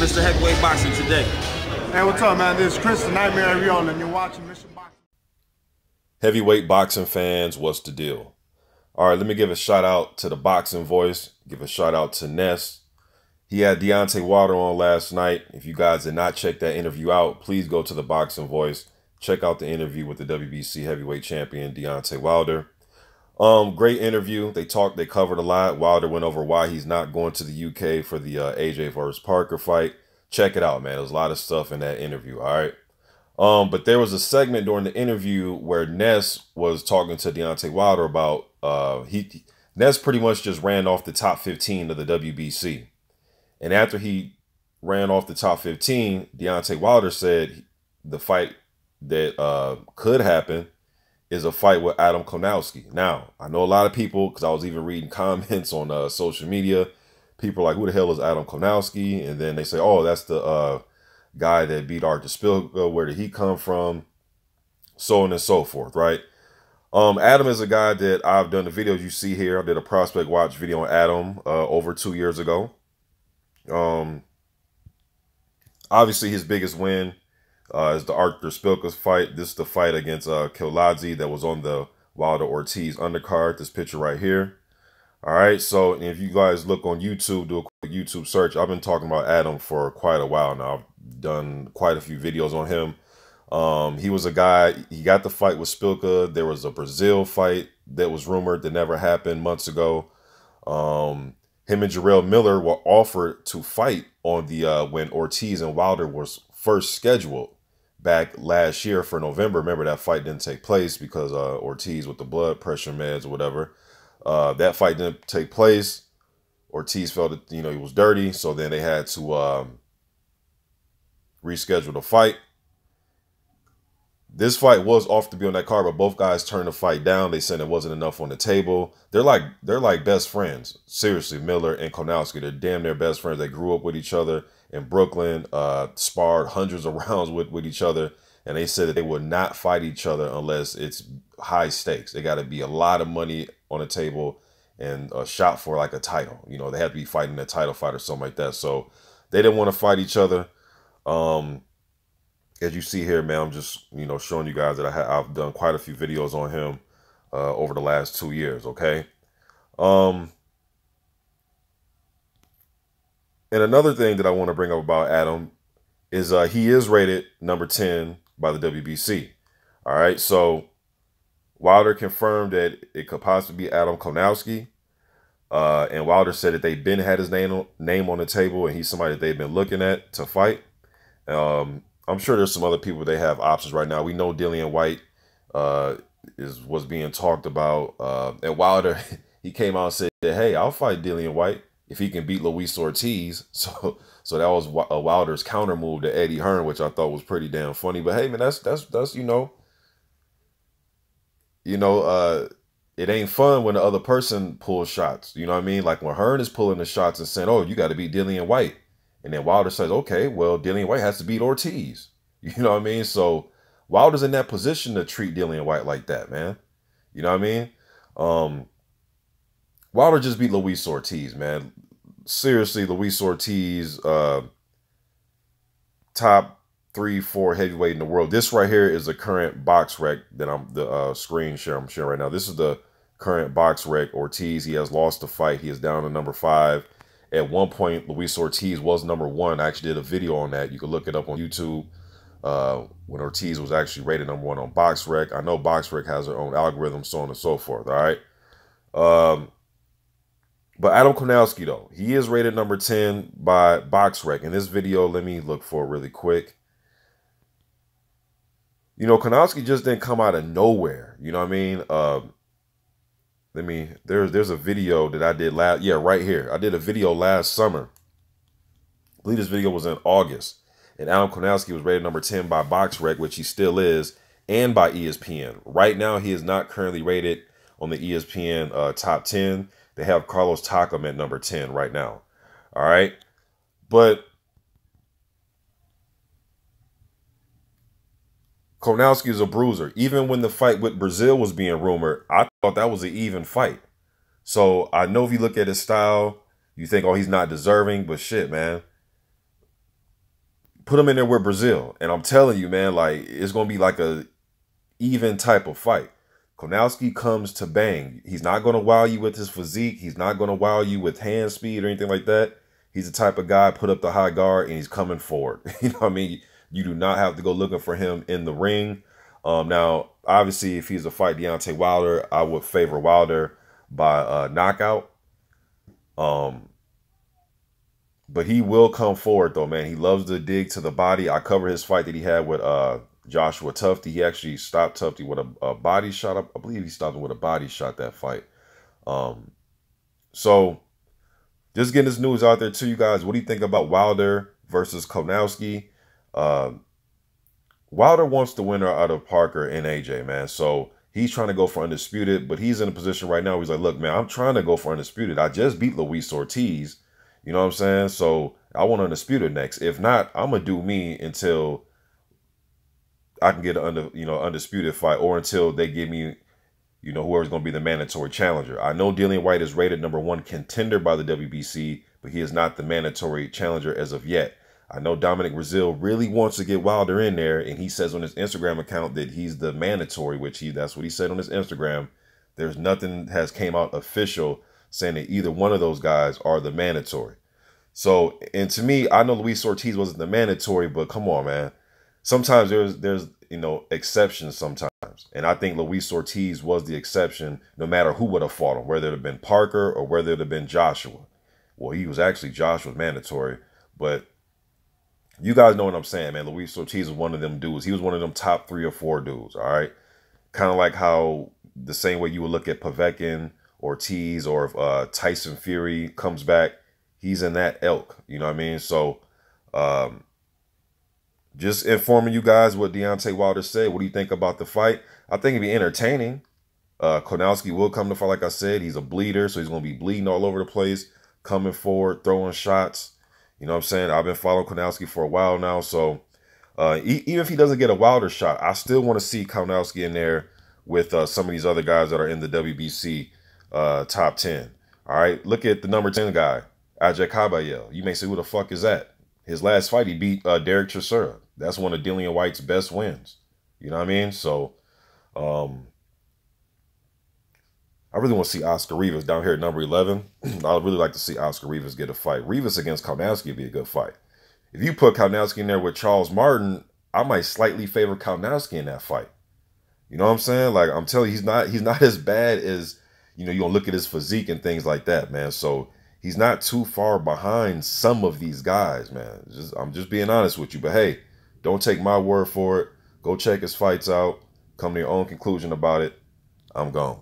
Mr. Heavyweight Boxing today. Hey, what's up, man? This is Chris, the Nightmare Ariola, and you're watching Mission Boxing. Heavyweight boxing fans, what's the deal? All right, let me give a shout out to the Boxing Voice. Give a shout out to Ness. He had Deontay on last night. If you guys did not check that interview out, please go to the Boxing Voice. Check out the interview with the WBC heavyweight champion, Deontay Wilder. Great interview. They covered a lot. Wilder went over why he's not going to the UK for the AJ versus Parker fight. Check it out, man. There's a lot of stuff in that interview, all right? But there was a segment during the interview where Ness was talking to Deontay Wilder about, Ness pretty much just ran off the top 15 of the WBC. And after he ran off the top 15, Deontay Wilder said the fight that could happen is a fight with Adam Kownacki. Now, I know a lot of people, because I was even reading comments on social media, people are like, who the hell is Adam Kownacki? And then they say, oh, that's the guy that beat Arthur Spilka. Where did he come from? So on and so forth, right? Adam is a guy that I've done the videos you see here. I did a prospect watch video on Adam over 2 years ago. Obviously, his biggest win is the Arthur Spilka fight. This is the fight against Kownacki that was on the Wilder Ortiz undercard. This picture right here. All right, so if you guys look on YouTube, do a quick YouTube search. I've been talking about Adam for quite a while now. I've done quite a few videos on him. He was a guy, he got the fight with Spilka. There was a Brazil fight that was rumored that never happened months ago. Him and Jarrell Miller were offered to fight on the when Ortiz and Wilder was first scheduled back last year for November. Remember, that fight didn't take place because Ortiz with the blood pressure meds or whatever. That fight didn't take place. Ortiz felt that, he was dirty, so then they had to reschedule the fight. This fight was off to be on that card, but both guys turned the fight down. They said there wasn't enough on the table. They're like best friends. Seriously, Miller and Kownacki, they're damn near best friends. They grew up with each other in Brooklyn, sparred hundreds of rounds with each other, and they said that they would not fight each other unless it's high stakes. They got to be a lot of money on the table and a shot for like a title. They had to be fighting a title fight or something like that. So they didn't want to fight each other. As you see here, man, I'm just, showing you guys that I've done quite a few videos on him over the last 2 years, okay? And another thing that I want to bring up about Adam is he is rated number 10 by the WBC. All right, so Wilder confirmed that it could possibly be Adam Kownacki. And Wilder said that they've been had his name on the table, and he's somebody that they've been looking at to fight. I'm sure there's some other people they have options right now. We know Dillian White was being talked about. And Wilder, he came out and said that, hey, I'll fight Dillian White if he can beat Luis Ortiz. So that was Wilder's counter move to Eddie Hearn, which I thought was pretty damn funny. But hey, man, that's it ain't fun when the other person pulls shots. You know what I mean? Like when Hearn is pulling the shots and saying, oh, you got to beat Dillian White. And then Wilder says, okay, well, Dillian White has to beat Ortiz. You know what I mean? So Wilder's in that position to treat Dillian White like that, man. You know what I mean? Wilder just beat Luis Ortiz, man. Seriously, Luis Ortiz, top 3-4 heavyweight in the world. This right here is the current box rec that I'm screen share I'm sharing right now. This is the current box rec. Ortiz, he has lost the fight. He is down to number 5. At one point, Luis Ortiz was number 1. I actually did a video on that. You can look it up on YouTube when Ortiz was actually rated number 1 on BoxRec. I know BoxRec has their own algorithm, so on and so forth, all right? But Adam Kownacki, though, he is rated number 10 by BoxRec. In this video, let me look for it really quick. Kownacki just didn't come out of nowhere. You know what I mean? There's a video that I did right here. I did a video last summer. I believe this video was in August. And Adam Kownacki was rated number 10 by BoxRec, which he still is, and by ESPN. Right now, he is not currently rated on the ESPN top 10. They have Carlos Takam at number 10 right now. All right. But Kownacki is a bruiser. Even when the fight with Brazil was being rumored, I thought that was an even fight. So I know if you look at his style, you think, oh, he's not deserving. But shit, man. put him in there with Brazil. And I'm telling you, man, like, it's going to be like a even type of fight. Kownacki comes to bang. He's not going to wow you with his physique. He's not going to wow you with hand speed or anything like that. He's the type of guy, put up the high guard, and he's coming forward. You know what I mean? You do not have to go looking for him in the ring. Now, obviously, if he's a fight Deontay Wilder, I would favor Wilder by knockout. But he will come forward, though, man. He loves to dig to the body. I covered his fight that he had with Joshua Tufte. He actually stopped Tufte with a body shot. I believe he stopped him with a body shot that fight. So just getting this news out there to you guys. What do you think about Wilder versus Kownacki? Wilder wants the winner out of Parker and AJ, man. So he's trying to go for undisputed, but he's in a position right now where he's like, look, man, I'm trying to go for undisputed. I just beat Luis Ortiz. You know what I'm saying? So I want undisputed next. If not, I'm going to do me until I can get an undisputed fight, or until they give me, whoever's going to be the mandatory challenger. I know Dillian Whyte is rated #1 contender by the WBC, but he is not the mandatory challenger as of yet. I know Dominic Brazil really wants to get Wilder in there, and he says on his Instagram account that he's the mandatory, that's what he said on his Instagram. There's nothing has came out official saying that either one of those guys are the mandatory. So, and to me, I know Luis Ortiz wasn't the mandatory, but come on, man. Sometimes there's exceptions sometimes. And I think Luis Ortiz was the exception, no matter who would have fought him, whether it had been Parker or whether it had been Joshua. Well, he was actually Joshua's mandatory, but you guys know what I'm saying, man. Luis Ortiz was one of them dudes. He was one of them top 3 or 4 dudes, all right? Kind of like how the same way you would look at Povetkin, Ortiz, or if Tyson Fury comes back, he's in that ilk, you know what I mean? So, just informing you guys what Deontay Wilder said. What do you think about the fight? I think it'd be entertaining. Kownacki will come to fight, like I said. He's a bleeder, so he's going to be bleeding all over the place, coming forward, throwing shots. You know what I'm saying? I've been following Kownacki for a while now, so even if he doesn't get a Wilder shot, I still want to see Kownacki in there with some of these other guys that are in the WBC top 10. All right, look at the number 10 guy, Ajay Kabayel. You may say, who the fuck is that? His last fight, he beat Derek Chisora. That's one of Dillian Whyte's best wins. You know what I mean? So, I really want to see Oscar Rivas down here at number 11. I'd really like to see Oscar Rivas get a fight. Rivas against Kownacki would be a good fight. If you put Kownacki in there with Charles Martin, I might slightly favor Kownacki in that fight. You know what I'm saying? Like, I'm telling you, he's not as bad as, you don't look at his physique and things like that, man. So he's not too far behind some of these guys, man. I'm just being honest with you. But hey, don't take my word for it. Go check his fights out. Come to your own conclusion about it. I'm gone.